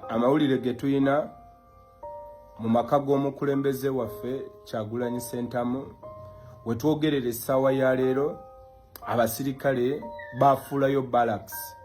amawulire ge tuyina mu maka g'omukulembeze waffe Kyagulanyi Ssentamu wetwogerera essaawa ya leero abasirikale bafuulayo barracks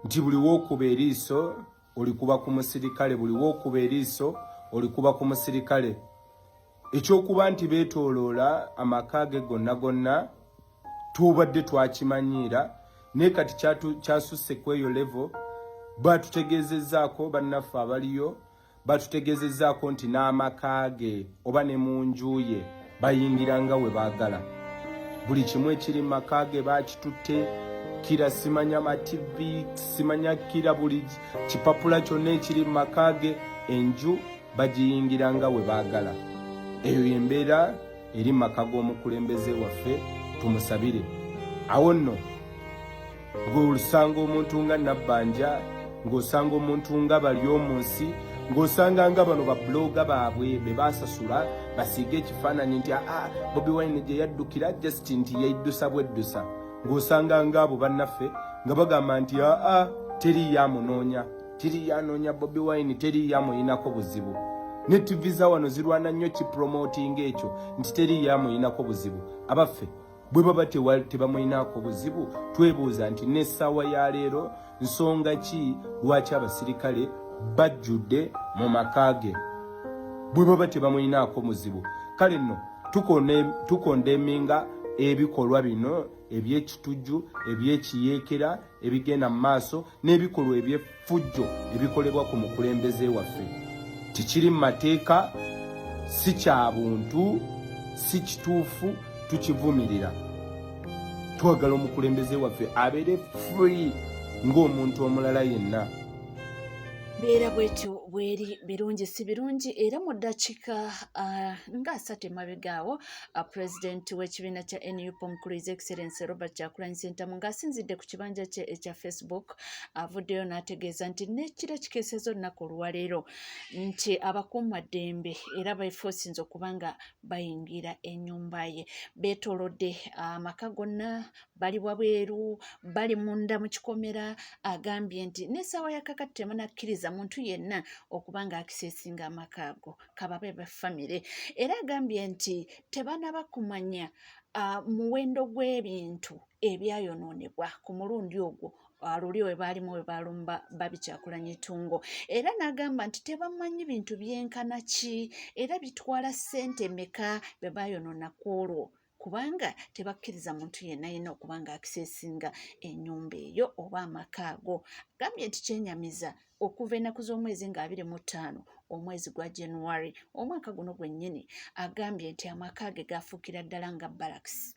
nti buli w'okuba eriiso olikuba ku musirikale, buli w'okuba eriiso olikuba ku musirikale. Ekyokuba nti beetooloola amaka ge gonna gonna tubadde twakimanyiira naye kati kyasusse ku eyo level. Batutegeezezzaako bannaffe abaliyo, batutegeezezzaako nti n'amaka ge oba ne mu nju ye bayingiranga we baagala. Buli kimu ekiri mu maka ge baakitutte, kira simanya mativi, simanya kira buli kipapula kyonna ekiri mu maka ge, enju bagiyingiranga we baagala. Eyo y'embeera eri mu maka g'omukulembeze waffe, tumusabire. Awo nno ng'osanga omuntu nga Nabbanja, ng'osanga omuntu nga bali omunsi, ng'osanga nga bano babloga baabwe be basasula basiige ekifaananyi nti Bobi Wine gye yaddukira just nti yayiddusa bweddusa, ng'osanga ng'abo bannaffe nga bagamba nti teri yamunoonya, teri yanoonya Bobi Wine, teri yamuyinako buzibu. Ne TV za wano zirwana nnyo kipromoting ekyo nti teri yamuyinako buzibu. Abaffe bwe baba tebamuyinako buzibu, twebuuza nti n'essaawa ya leero nsonga ki lwaki abasirikale bajjudde mu maka ge bwe baba tebamuyinako muzibu? Kale nno tukondeminga ebikolwa bino eby'ekitujju, eby'ekiyeekera ebigenda mu maaso n'ebikolwa eby'effujjo ebikolebwa ku mukulembeze waffe. Tikiri mu mateeka, si kya buntu, si kituufu, tukivumirira. Twagala omukulembeze waffe abeere free ng'omuntu omulala yenna. Beera bwetyo bweri birungi si birungi. Era mu ddakiika nga 3 emabegaawo pulezidenti w'ekibiina kya NUP omukulu His Excellency Robert Kyagulanyi Ssentamu ng'asinzidde ku kibanja kye ekya Facebook avuddeyo n'ategeeza nti n'ekiro kikeeseza olunaku olwaleero nti abakuumaddembe era beefoosinze okuba nga bayingira ennyumba ye, beetoolodde amaka gonna, bali wabweru, bali munda mu kikomera. Agambye nti n'essaawa ya kakati temunakkiriza muntu yenna okuba nga akiseesinga amaka ago, kababe ba famire. Era agambye nti tebanaba kumanya muwendo gw'ebintu ebyayonoonebwa ku mulundi ogwo luli we baalimu we balumba Babi Kyagulanyi Tungo. Era n'agamba nti tebamanyi bintu byenkana ki era bitwala ssente meka be bayonoona ku olwo, kubanga tebakkiriza muntu yenna yenna okuba nga akiseesinga ennyumba eyo oba amaka ago. Agambye nti kyenyamiza okuva ennaku z'omwezi nga 25 omwezi gwa January omwaka guno gwennyini, agambye nti amaka ge gaafuukira ddala nga barracks.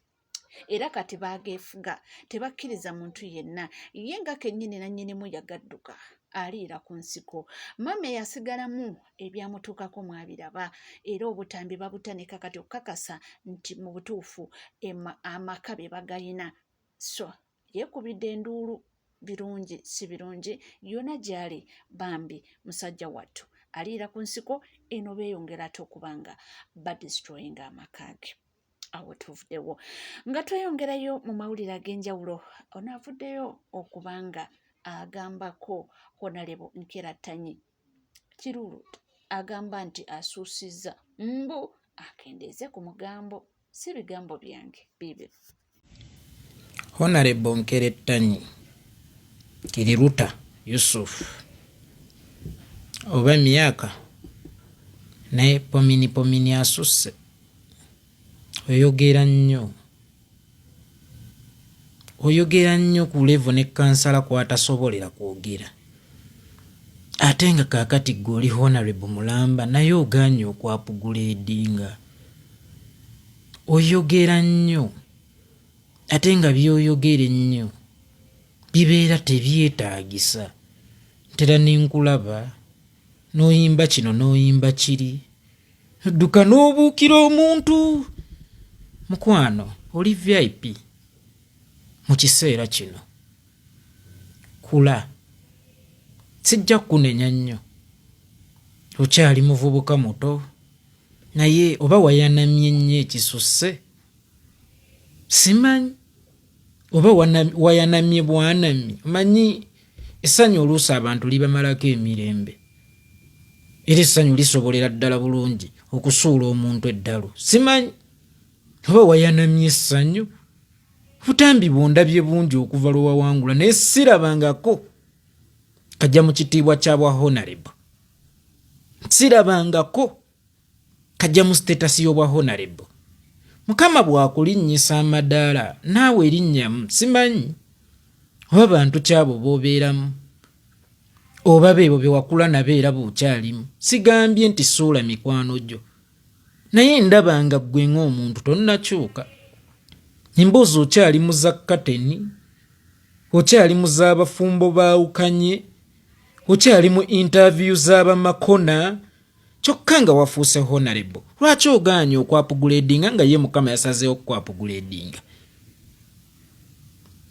Era kati baageefuga, tebakkiriza muntu yenna. Ye nga kennyini nannyinimu yagadduka aliira ku nsiko. Mama yasigalamu ebyamutuukako mwabiraba, era obutambi babutanika kati okukakasa nti mu butuufu amaka be bagayina. So yeekubidde enduulu, birungi si birungi, yonna gy'ali bambi musajja wattu aliira ku nsiko, eno beeyongera ate okuba nga badestroyinga amaka ge. Awo tuvuddewo nga tweyongerayo mu mawulire ag'enjawulo. Ono avuddeyo okuba nga agambako Honorable Nkeratanyi Kirulu, agamba nti asuusizza mbu akendeeze ku mugambo, si bigambo byange bibe. Honorable Nkeratanyi Kiriruta Yusuf oba myaka naye pomini asusse. Oyogera nnyo ku levo ne kansala kwatasobolera kwogera, ate nga kaakati ggwe oli Honorable mulamba naye ogaanye okwapugula edinga. Oyogera nnyo ate nga by'oyogera ennyo bibeera tebyetaagisa. Ntera n'enkulaba n'oyimba kino n'oyimba kiri, odduka n'obuukira omuntu. Mukwano oli VIP mu kiseera kino, kula, sijja kunenya nnyo. Okyali muvubuka muto, naye oba wayanamye nnyo ekisusse simanyi, oba wayanamye bwanamye. Manyi essanyu oluusi abantu libamalako emirembe era essanyu lisobolera ddala bulungi okusuula omuntu eddalu. Simanyi oba wayanamye essanyu butambi bwondabye bungi okuva lwe wawangula naye sirabangako kajja mu kitiibwa kya bwa honorable, sirabangako kajja mu status y'obwa honorable. Mukama bwakulinnyisa amadaala naawe erinnyamu. Simanyi oba bantu kyabo b'obeeramu oba beebo be wakula nabo era bukyalimu. Sigambye nti suula mikwano gyo naye ndaba nga ggwe ng'omuntu tonnakyuka. Emboozi okyali mu za kateni, okyali mu z'abafumbo baawukanye, okyali mu interview z'abamakona, kyokka nga wafuuse honorable. Lwaki ogaanye okwapuguledinga nga ye Mukama yasazeewo okwapuguledinga?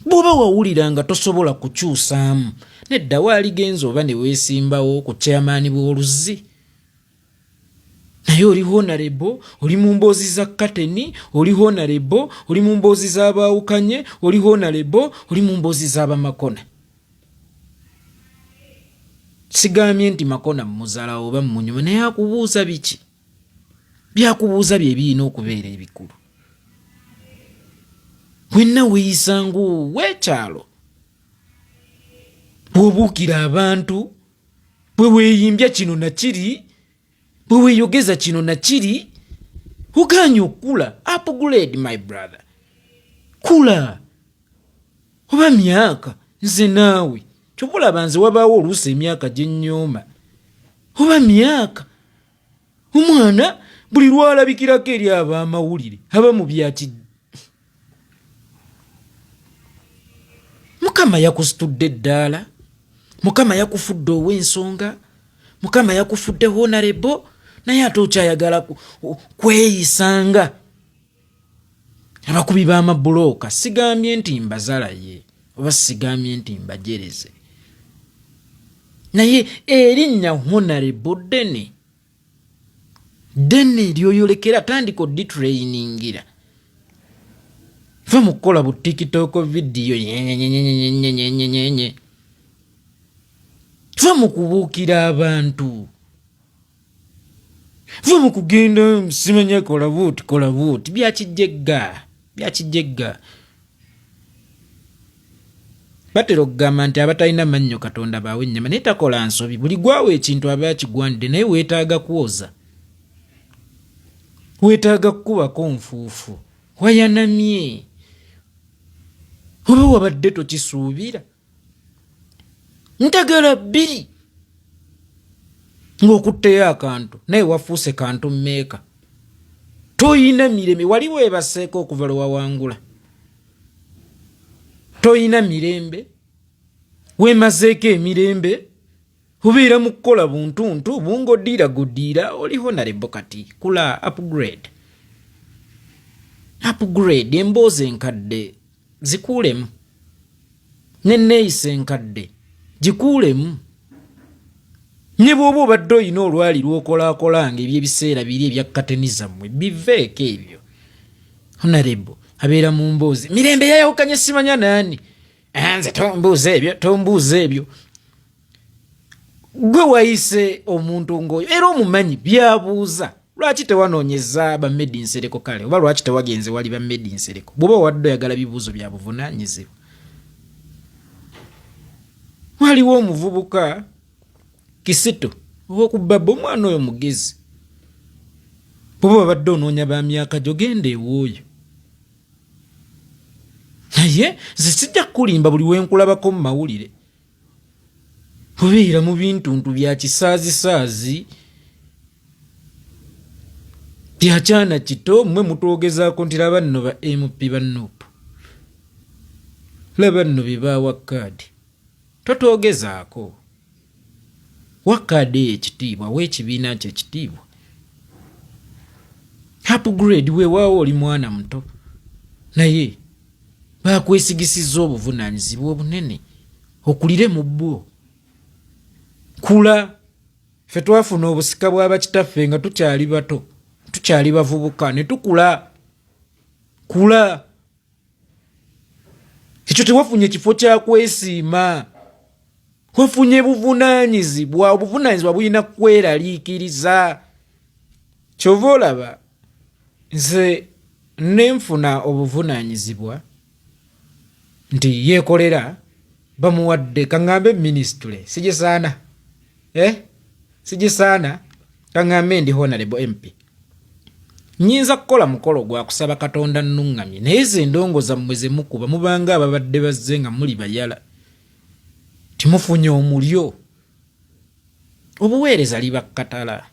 Bw'oba wawulira nga tosobola kukyusaamu nedda waaligenza oba ne weesimbawo ku chairman bw'oluzzi. Naye oli honorable, oli mu mboozi za kateni, oli honorable, oli mu mboozi z'abaawukanye, oli honorable, oli mu mboozi z'abamakona. Sigambye nti makona mmuzaala oba mmunyuma naye akubuuza biki? Byakubuuza bye birina okubeera ebikulu. Wenna weeyisa ng'ow'ekyalo, bw'obuukira abantu, bwe weeyimbya kino na kiri, bwe weeyogeza kino na kiri, ogaanye okula. Upgrade my brother, kula. Oba myaka nze naawe kyobulaba nze wabaawo oluusi emyaka gye nnyoma. Oba myaka omwana buli lwalabikirako eri ab'amawulire aba mu byaki. Mukama yakusitudde eddaala, Mukama yakufudde ow'ensonga, Mukama yakufudde honorable, naye ate okyayagala kweyisanga. Abakubi b'amabulooka sigambye nti mbazalaye oba sigambye nti mbajereze, naye erinnya honorable Dene lyoyolekera tandika oditrainingira. Va mu kukola bu TikTok video nyenyenyenyenyenyenyenyenyenye. Va mu kubuukira abantu. Va mu kugenda simanya kola buuti byakijjegga. Batera okugamba nti abatalina mannyo Katonda baawe ennyama naye takola nsobi. Buli gwawo ekintu aba yakigwanidde naye weetaaga kwoza. Weetaaga kukubako nfuufu. Wayanamye. Oba wabadde tokisuubira. Ntagala 2 ng'okutteyo akantu naye wafuuse kantu mmeeka. Toyina mirembe. Wali weebaseeko okuva lwe wawangula. Toyina mirembe. Weemazeeko emirembe. Obeera mu kukola buntuntu bungoddiira. Oli honorable kati. Kula upgrade. Emboozi enkadde zikuulemu. N'enneeyisa enkadde gikuulemu. Ne bw'oba obadde olina olwali lw'okolaakolanga eby'ebiseera biri ebya kateni zammwe biveeko ebyo. Honorable abeera mu mboozi. Mirembe yayawukanye simanya naani. Nze tombuuza ebyo. Gwe wayise omuntu ng'oyo era omumanyi byabuuza. Lwaki tewanoonyeza ba made in Sereko kale oba lwaki tewagenze wali ba made in Sereko? Bw'oba wadde oyagala bibuuzo bya buvunaanyizibwa. Waliwo omuvubuka Kisito ow'okubba omwana oyo mugezi. Bw'oba obadde onoonya ba myaka gyo genda ewooyo. Naye nze sijja kulimba buli wenkulabako mu mawulire. Obeera mu bintuntu bya kisaazi byakyana kito mmwe mutwogezaako nti laba nno ba MP bannuupu. Laba nno be baawa kaadi. Totwogezaako. Wakaadi ekitiibwa w'ekibiina kye ekitiibwa. Upgrade weewaawo oli mwana muto. Naye baakwesigisizza obuvunaanyizibwa obunene. Okulire mu bbo. Kula. Ffe twafuna obusika bw'abakitaffe nga tukyali bato. Tukyali bavubuka ne tukula. Kula. Ekyo tewafunye kifo kya kwesiima. wafunye buvunaanyizibwa, obuvunaanyizibwa bulina kweraliikiriza. Kyova olaba nze nenfuna obuvunaanyizibwa nti yeekolera bamuwadde kaŋŋambe ministule sigisaana sigisaana kaŋŋambe ndi honorable MP nyinza kukola mukolo gwa kusaba Katonda nnuŋŋamye naye ze endongo zammwe ze mukuba mubanga ababadde bazze nga muli bayala timufunye omulyo obuweereza liba katala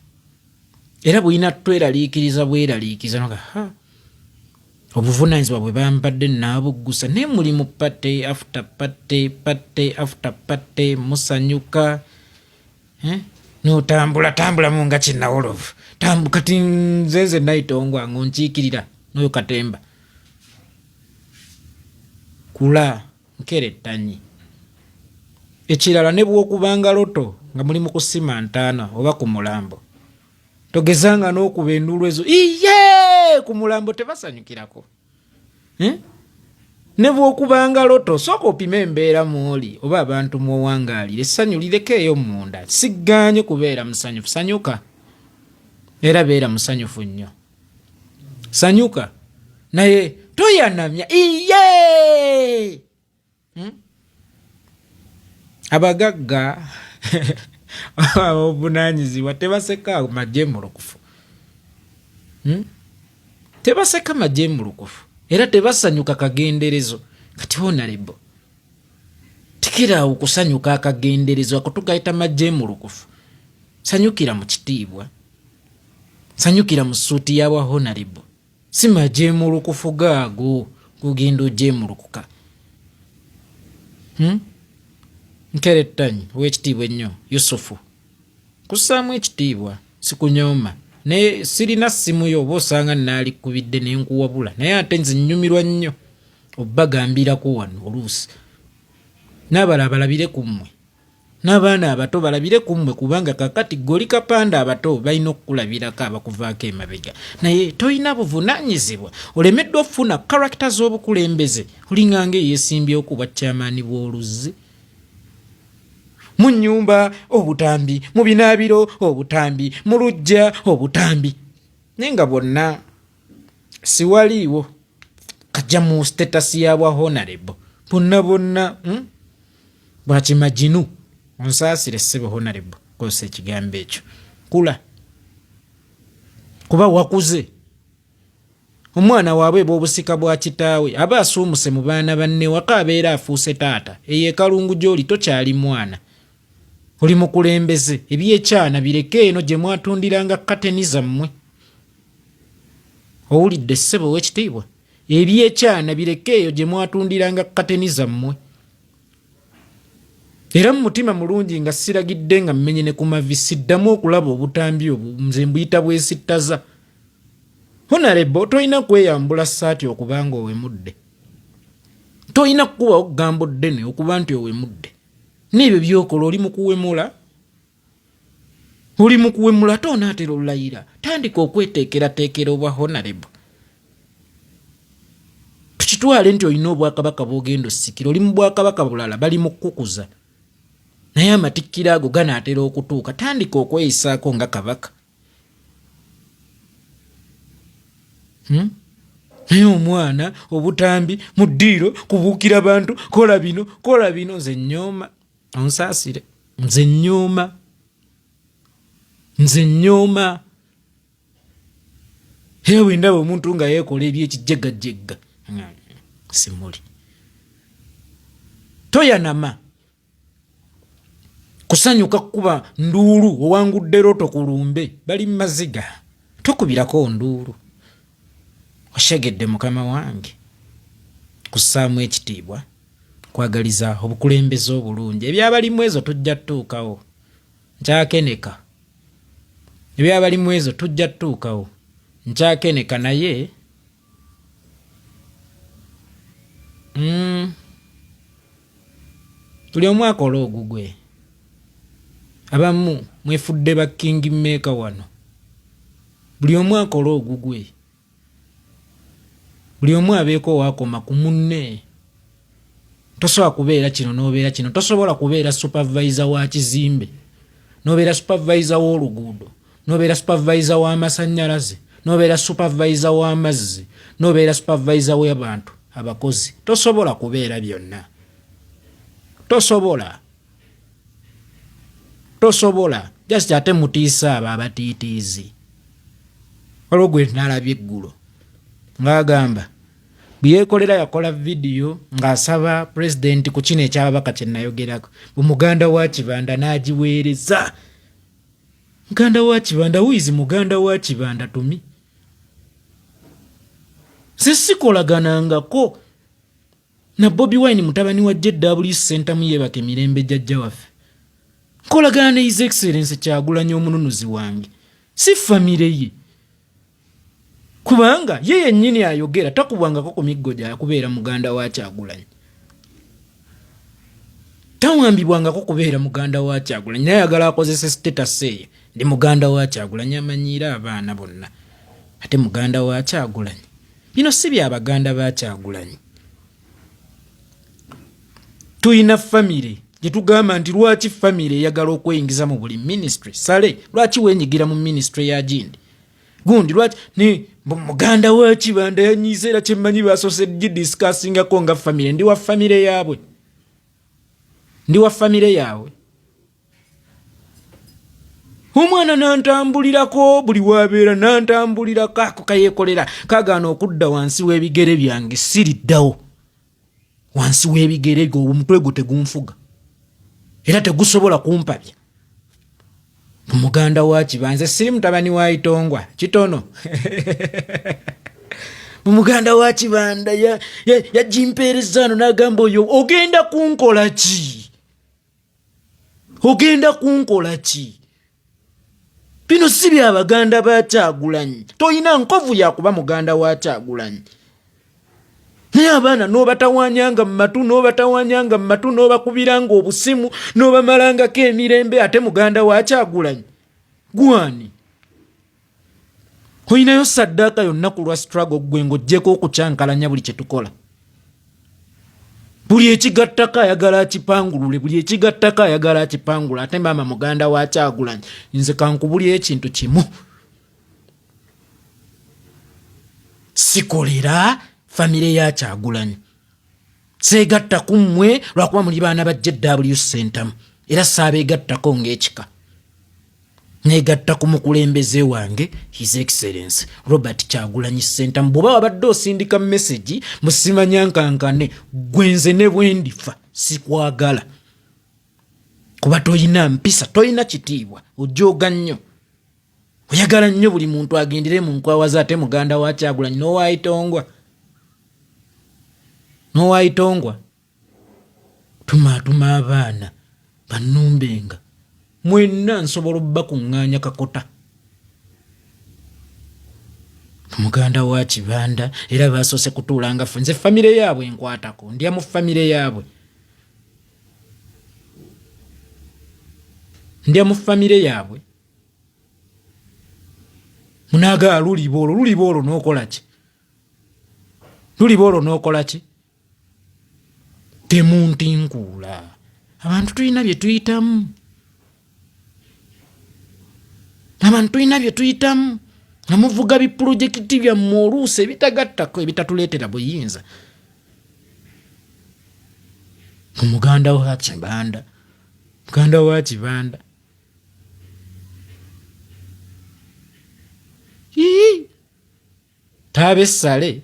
era bulina tweraliikiriza bweraliikiriza noga obuvunaanyizibwa bwe bampadde naabuggusa naye muli mu pate after pate musanyuka notambula nga kinnawolovu kati nzenze nayitongwa ngo nkiikirira noyo Katemba kula nkerettanyi ekirala ne bw'okubanga loto nga muli mu kusima ntaana oba ku mulambo togezanga n'okuba enduulu ezo iye ku mulambo tebasanyukirako ne bw'okubanga loto sooka opime embeera mwoli oba abantu mwowangaalira essanyu lireko eyo munda sigganye kubeera musanyufu sanyuka era beera musanyufu nnyo sanyuka naye toyanamya iye abagagga obuvunaanyizibwa tebaseka magye mulukufu tebaseka magye mulukufu era tebasanyuka kagenderezo kati honorable tikiraawo kusanyuka akagenderezo ako tugayita magye mulukufu sanyukira mu kitiibwa sanyukira mu suuti yawa honorable si magye mulukufu gaago kugenda ogye mulukuka nkerettanyi ow'ekitiibwa ennyo Yusufu kussaamu ekitiibwa sikunyooma naye sirina ssimu yo oba osanga naalikubidde nenkuwabula naye ate nze nnyumirwa nnyo obbagambirako wano oluusi n'abala balabire ku mmwe n'abaana abato balabire ku mmwe kubanga kakati goli kapanda abato balina okukulabirako abakuvaako emabega naye tolina buvunaanyizibwa olemeddwa okufuna karakita z'obukulembeze olinganga eyeesimbyewo ku bwakyamaani bw'oluzzi mu nnyumba obutambi mu binaabiro obutambi mu luggya obutambi naye nga bonna siwaliiwo kajja mu sitetasi yabwa honorable bonna bwakimaginu onsaasire ssebo honorable kosa ekigambo ekyo kula kuba wakuze omwana waabwe bw'obusika bwa kitaawe aba asuumuse mu baana banne waka abeera afuuse taata eyo ekalungu gy'oli tokyali mwana oli mukulembeze ebyekyana bireke eno gye mwatundiranga kateni zammwe owulidde ssebo w'ekitiibwa ebyekyana bireke eyo gye mwatundiranga kateni zammwe era mu mutima mulungi nga siragidde nga mmenye ne ku mavi siddamu okulaba obutambi obwo nze mbuyita bwesittaza honorable tolina kweyambula ssaati okubanga owemudde tolina kukuba okugambo ddene okuba nti owemudde n'ebyo byokola oli mu kuwemula toonaatera olulayira tandika okweteekerateekera obwa honorable tukitwale nti olina obwakabaka bw'ogenda ossikira oli mu bwakabaka bulala bali mu kukukuza naye amatikkiro ago ganaatera okutuuka tandika okweyisaako nga kabaka naye omwana obutambi mu ddiiro kubuukira bantu kola bino nze nyooma onsaasire nze nyooma era bwe ndaba omuntu nga yeekola ebyekijjegajjegga simuli toyanama kusanyuka kuba nduulu owangudde loto ku lumbe bali mu maziga tokubirako nduulu oshegedde mukama wange kussaamu ekitiibwa kwagaliza obukulembeze obulungi ebyabalimu ezo tujja tutuukawo nkyakeneka ebyabalimu ezo tujja tutuukawo nkyakeneka naye buli omu akola ogugwe abamu mwefudde ba king maker wano buli omu akola ogugwe buli omu abeeko waakoma ku munne tosobola kubeera kino n'obeera kino. Tosobola kubeera supervisor wa kizimbe, n'obeera supervisor w'oluguudo, n'obeera supervisor w'amasannyalaze, n'obeera supervisor w'amazzi, n'obeera supervisor w'abantu abakozi. Tosobola kubeera byonna. Tosobola. Just ate mutiisa abo abatiitiizi. Waliwo gwe nalabye eggulo ng'agamba byekolera yakola vidiyo ng'asaba pulezidenti ku kino ekyababaka kye nayogerako. Muganda wa Kibanda n'agiweereza. Muganda wa Kibanda, wiizi muganda wa Kibanda tumi. Ssikolaganangako na Bobi Wine mutabani wa JW Center mu Yebake Mirembe jjajja waffe. Nkolagana ne His Excellency Kyagulanyi omununuzi wange. Si famire ye. Kubanga ye yennyini ayogera takubwangako ku miggo gya kubeera muganda wa Kyagulanyi. Tawambibwangako kubeera muganda wa Kyagulanyi. Naye ayagala akozese status eyo. Ndi muganda wa Kyagulanyi amanyiira abaana bonna. Ate muganda wa Kyagulanyi. Bino si bya baganda ba Kyagulanyi. Tuyina famire. Jetugamba nti lwaki famire eyagala okweyingiza mu buli ministry. Sale, lwaki wenyigira mu ministry ya Gindi? Gundi lwaki ni muganda wa Kibanda yanyize era kyemmanyi basoose discussingako nga famire. Ndi wa famire yaabwe. Omwana nantambulirako buli wabeera nantambulirako ako kayeekolera kagaana okudda wansi w'ebigere byange siriddawo. Wansi w'ebigere go omutwe gwo tegunfuga. Era tegusobola kumpabya. Muganda wa Kibanda siri mutabani wa Itongwa kitono. Muganda wa Kibanda yajimpeerezano n'agamba oyo ogenda kunkola ki? Bino si bya baganda ba Kyagulanyi. Toyina nkovu ya kuba muganda wa Kyagulanyi. Naye abaana n'obatawanyanga mu matu n'obakubiranga obusimu n'obamalangako emirembe ate muganda wa Kyagulanyi. Gwani? Oyinayo saddaaka yonna ku lwa struggle gwe ng'oggyeko okukyankalanya buli kye tukola. Buli ekigattako ayagala akipangulule, ate maama muganda wa Kyagulanyi. Nze kankubuli ekintu kimu. Sikolera famire ya Kyagulanyi. Seegatta ku mmwe lwakuba muli baana ba JW Center. Era saabeegattako ng'ekika. Neegatta ku mukulembeze wange His Excellency Robert Kyagulanyi Center. Bw'oba wabadde osindika message musimanya nkankane gwenze ne bwendifa sikwagala. Kuba toyina mpisa, toyina kitiibwa, ojooga nnyo. Oyagala nnyo buli muntu agendere mu nkwawa ate muganda wa Kyagulanyi n'owaayitongwa. Tumaatuma abaana bannumbenga. Mwenna nsobola obbakuŋŋaanya kakota. Muganda wa Kibanda era basoose kutuulanga ffe. Nze famire yaabwe nkwatako. Ndya mu famire yaabwe. Munaagala luliboolo n'okola ki? Temuntinkuula. Abantu tulina bye tuyitamu. Nga muvuga bipulojekiti byammwe oluusi ebitagattako ebitatuleetera buyinza. Muganda wa Kibanda. Taabe Sale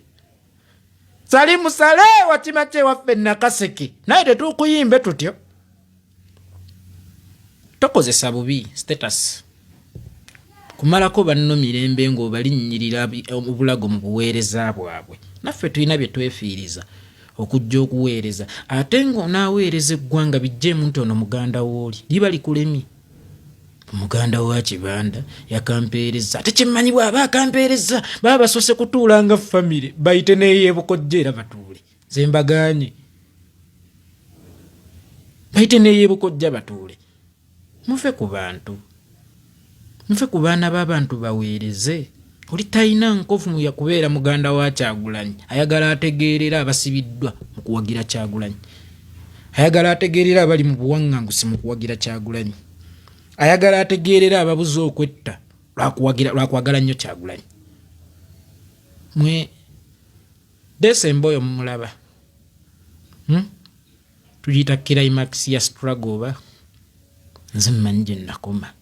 musale wakimakye waffe Nakaseke. Naye tetukuyimbe tutyo. Tokozesa bubi status. Kumalako banno mirembe ng'obalinnyirira obulago mu buweereza bwabwe. Naffe tulina bye twefiiriza okujja okuweereza. Ate ng'onaaweereza eggwanga bijjeemu nti ono muganda wooli. Liba likulemye. Muganda wa Kibanda yakampeereza. Ate kyemmanyi bw'aba akampeereza baba basoose kutuulanga famire bayite n'eyeebukojja era batuule. Nze mbagaanye. Bayite n'eyeebukojja batuule. Mufe ku bantu. Mufe ku baana b'abantu baweereze. Oli talina nkofu ya kubeera muganda wa Kyagulanyi. Ayagala ategeerera abasibiddwa mu kuwagira Kyagulanyi. ayagala ategeerera abali mu buwaŋŋangusi mu kuwagira Kyagulanyi, ayagala ategeerera ababuze okwetta lwakwagala nnyo Kyagulanyi. Mwe Desemba oyo mumulaba, tuyita climax ya struggle oba nze mmanyi gye nakoma.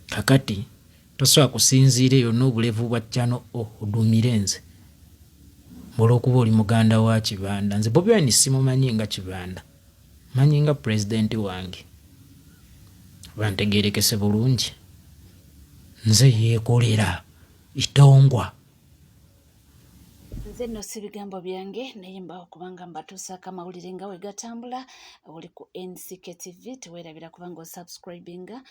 Kakati tosobola kusinziira eyo n'obulevu bwa Channel O odumire nze olw'okuba oli muganda wa Kibanda. Nze Bobi Wine simumanyi nga Kibanda, manyi nga pulezidenti wange. Bantegeerekese bulungi, nze yeekolera itongwa. Nze nno si bigambo byange naye mbawo kubanga mbatuusaako amawulire nga we gatambula. Oli ku NCK TV, teweerabira kubanga osubscribinga,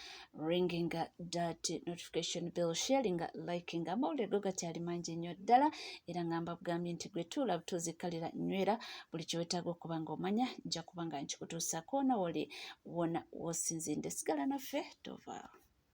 ringinga that notification bell, sharinga, likinga. Amawulire go gakyali mangi nnyo ddala era nga mbagambye nti gwe tuula butuuzikalira nywera buli kiwetaaga okuba nga omanya nja kubanga nkikutuusaako wona woli wona wosinzinde. Sigala naffe tovaawo.